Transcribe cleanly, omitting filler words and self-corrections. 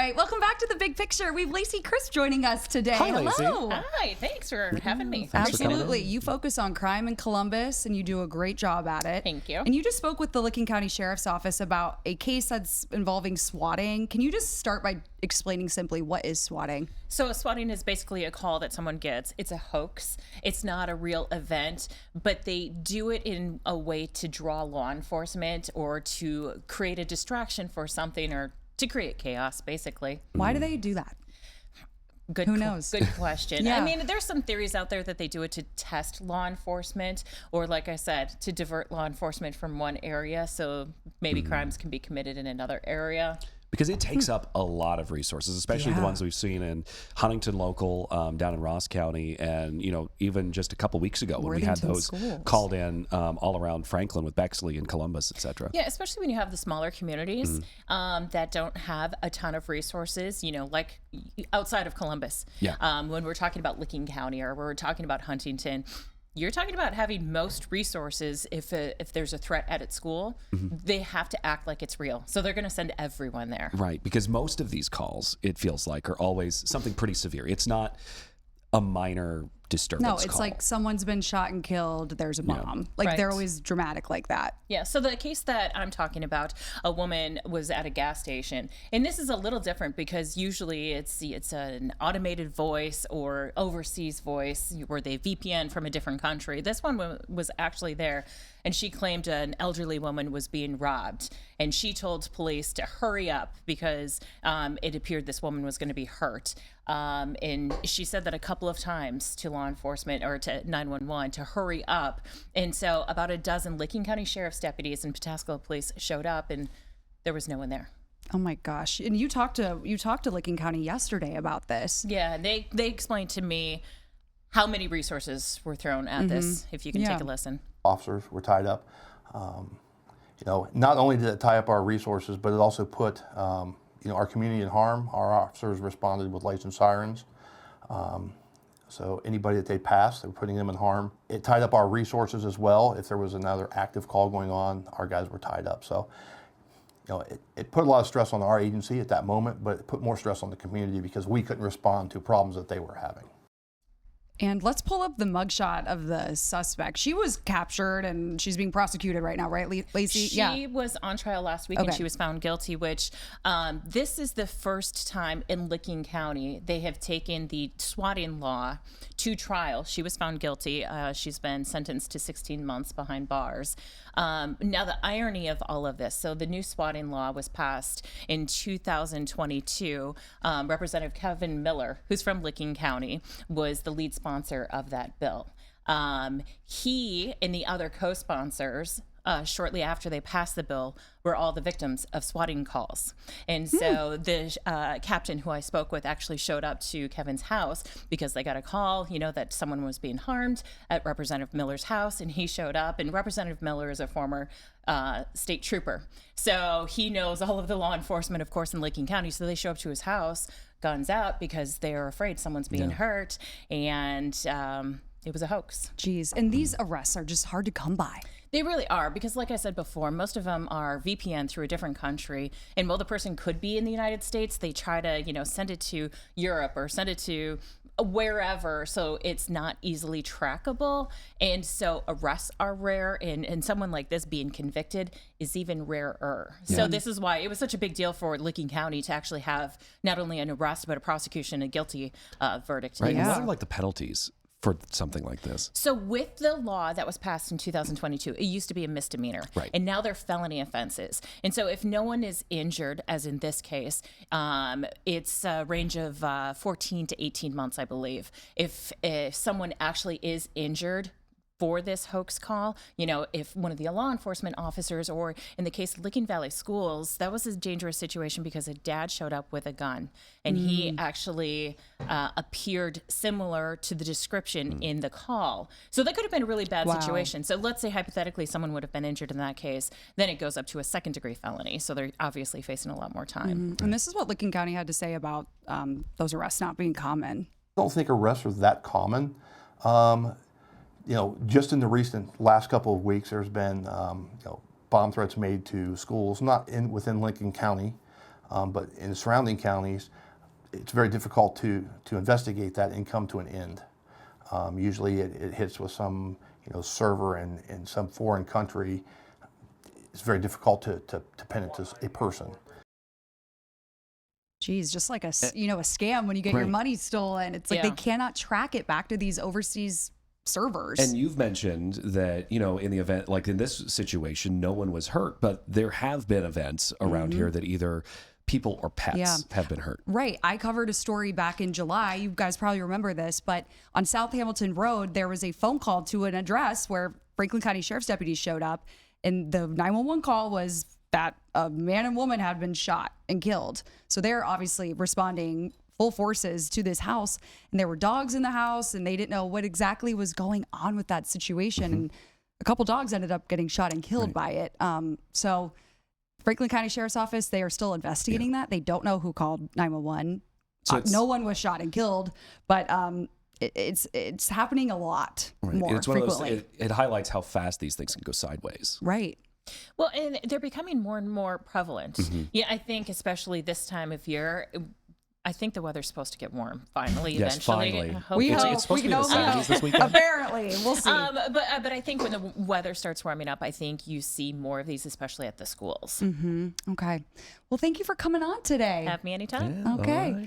right, welcome back to The Big Picture. We have Lacey Crisp joining us today. Hi, Lacey. Hello. Hi, thanks for having me. Absolutely. You focus on crime in Columbus, and you do a great job at it. Thank you. And you just spoke with the Licking County Sheriff's Office about a case that's involving swatting. Can you just start by explaining simply what is swatting? So swatting is basically a call that someone gets. It's a hoax. It's not a real event, but they do it in a way to draw law enforcement or to create a distraction for something or to create chaos, basically. Why do they do that? Who knows? Good question. Yeah. I mean, there's some theories out there that they do it to test law enforcement or, like I said, to divert law enforcement from one area so maybe crimes can be committed in another area. Because it takes up a lot of resources, especially the ones we've seen in Huntington Local, down in Ross County, and even just a couple weeks ago when we had those called in all around Franklin with Bexley and Columbus, etc. Yeah, especially when you have the smaller communities that don't have a ton of resources, like outside of Columbus. Yeah. When we're talking about Licking County or we're talking about Huntington, you're talking about having most resources. If there's a threat at its school, they have to act like it's real. So they're going to send everyone there. Right, because most of these calls, it feels like, are always something pretty severe. It's not a minor disturbance No, it's call. like someone's been shot and killed, there's a bomb. Right. They're always dramatic like that. Yeah, so the case that I'm talking about, a woman was at a gas station, and this is a little different because usually it's an automated voice or overseas voice where they VPN from a different country. This one was actually there, and she claimed an elderly woman was being robbed, and she told police to hurry up because it appeared this woman was going to be hurt. And she said that a couple of times to law enforcement or to 911 to hurry up. And so about a dozen Licking County Sheriff's deputies and Pataskala police showed up, and there was no one there. Oh my gosh. And you talked to Licking County yesterday about this. Yeah, and they explained to me how many resources were thrown at this, if you can take a listen. Officers were tied up. Not only did it tie up our resources, but it also put our community in harm. Our officers responded with lights and sirens. So anybody that they passed, they were putting them in harm. It tied up our resources as well. If there was another active call going on, our guys were tied up. So, it put a lot of stress on our agency at that moment, but it put more stress on the community because we couldn't respond to problems that they were having. And let's pull up the mugshot of the suspect. She was captured and she's being prosecuted right now, right, Lacey? She was on trial last week and she was found guilty, which this is the first time in Licking County they have taken the swatting law to trial. She was found guilty. She's been sentenced to 16 months behind bars. Now, the irony of all of this, so the new swatting law was passed in 2022. Representative Kevin Miller, who's from Licking County, was the lead sponsor of that bill. He and the other co-sponsors, shortly after they passed the bill, were all the victims of swatting calls. And so the captain who I spoke with actually showed up to Kevin's house because they got a call, that someone was being harmed at Representative Miller's house, and he showed up. And Representative Miller is a former state trooper. So he knows all of the law enforcement, of course, in Licking County. So they show up to his house, guns out, because they're afraid someone's being hurt. And it was a hoax. Jeez. And these arrests are just hard to come by. They really are, because like I said before, most of them are VPN through a different country. And while the person could be in the United States, they try to, send it to Europe or send it to wherever, so it's not easily trackable. And so arrests are rare, and someone like this being convicted is even rarer. Yeah. So this is why it was such a big deal for Licking County to actually have not only an arrest, but a prosecution, a guilty verdict. Right. Yeah. What are like the penalties for something like this? So with the law that was passed in 2022, it used to be a misdemeanor. Right. And now they're felony offenses. And so if no one is injured, as in this case, it's a range of 14 to 18 months, I believe. If someone actually is injured for this hoax call, if one of the law enforcement officers, or in the case of Licking Valley Schools, that was a dangerous situation because a dad showed up with a gun, and he actually appeared similar to the description in the call. So that could have been a really bad situation. So let's say hypothetically someone would have been injured in that case, then it goes up to a second-degree felony. So they're obviously facing a lot more time. And this is what Licking County had to say about those arrests not being common. I don't think arrests are that common. Just in the recent last couple of weeks, there's been bomb threats made to schools, not within Licking County, But in the surrounding counties, it's very difficult to investigate that and come to an end. Usually it hits with some server in some foreign country. It's very difficult to pin it to a person. Geez, just like a scam when you get your money stolen. It's like they cannot track it back to these overseas servers. And you've mentioned that, in the event, like in this situation, no one was hurt, but there have been events around here that either people or pets have been hurt. Right. I covered a story back in July. You guys probably remember this, but on South Hamilton Road, there was a phone call to an address where Franklin County Sheriff's deputies showed up, and the 911 call was that a man and woman had been shot and killed. So they're obviously responding full forces to this house, and there were dogs in the house, and they didn't know what exactly was going on with that situation. And a couple dogs ended up getting shot and killed by it. So Franklin County Sheriff's Office, they are still investigating that. They don't know who called 911. So no one was shot and killed, but it's happening a lot more frequently. It highlights how fast these things can go sideways. Right. Well, and they're becoming more and more prevalent. Yeah, I think especially this time of year. I think the weather's supposed to get warm finally. Yes, eventually. finally. We hope. It's supposed to be in the 70s this weekend. Apparently, we'll see. But I think when the weather starts warming up, I think you see more of these, especially at the schools. Okay. Well, thank you for coming on today. Have me anytime. Okay.